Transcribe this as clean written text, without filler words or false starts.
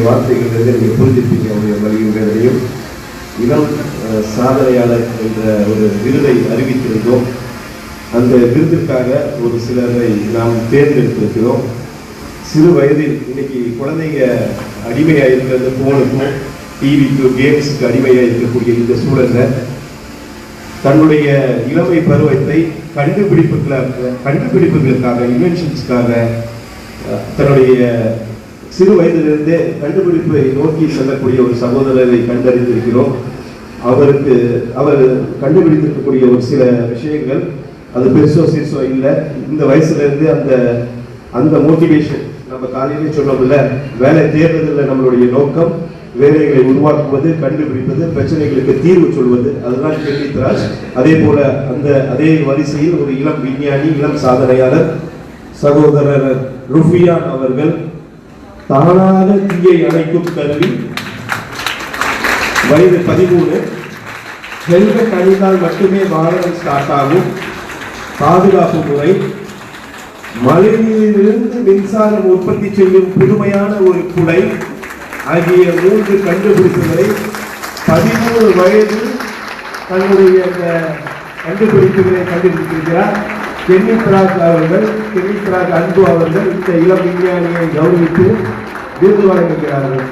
வார்த்தைகள் நீங்கள் புரிஞ்சிருப்பீங்க. அவருடைய வழியும் வேதனையும். இளம் சாதனையாளர் என்ற ஒரு விருதை அறிவித்திருந்தோம். அந்த விருதிற்காக ஒரு சிலரை நாம் தேர்ந்தெடுத்திருக்கிறோம். சிறு வயதில் இன்னைக்கு குழந்தைங்க அடிமையாக இருக்கிறது போனுக்கும் டிவிக்கும் கேம்ஸுக்கு அடிமையாக இருக்கக்கூடிய இந்த சூழலில் தன்னுடைய இளமை பருவத்தை கண்டுபிடிப்புகளுக்காக இன்வென்ஷன்ஸ்க்காக தன்னுடைய சிறு வயதிலிருந்தே கண்டுபிடிப்பை நோக்கி செல்லக்கூடிய ஒரு சகோதரரை கண்டறிந்திருக்கிறோம். அவர் கண்டுபிடித்திருக்கக்கூடிய ஒரு சில விஷயங்கள் அது பெருசோ சிறுசோ இல்லை. இந்த வயசுல இருந்து அந்த மோட்டிவேஷன் நம்ம காலையிலே சொன்னோம்ல, வேலை தேர்வதில் நம்மளுடைய நோக்கம் வேலைகளை உருவாக்குவது, கண்டுபிடிப்பது, பிரச்சனைகளுக்கு தீர்வு சொல்வது, அதுதான் கெல்லித்ராஜ். அதே போல அதே வரிசையில் ஒரு இளம் விஞ்ஞானி, இளம் சாதனையாளர் சகோதரர் ருஃபியான் அவர்கள் தானாக தீயை அணைக்கும் கருவி, வயது 13, ஹெல்மெட் அணிந்தால் மட்டுமே வாகனம் ஸ்டார்ட் ஆகும், பாதுகாப்பு முறை, மழைநீரிலிருந்து மின்சாரம் உற்பத்தி செய்யும் புதுமையான ஒரு குடை ஆகிய 3 கண்டுபிடிப்புகளை 13 வயதில் தன்னுடைய கண்டுபிடிப்புகளை கண்டுபிடித்திருக்கிறார். கெல்லித்ராஜ் அன்பு அவர்கள் இந்த இளம் விஞ்ஞானியை கௌரவித்து விருது வழங்குகிறார்கள்.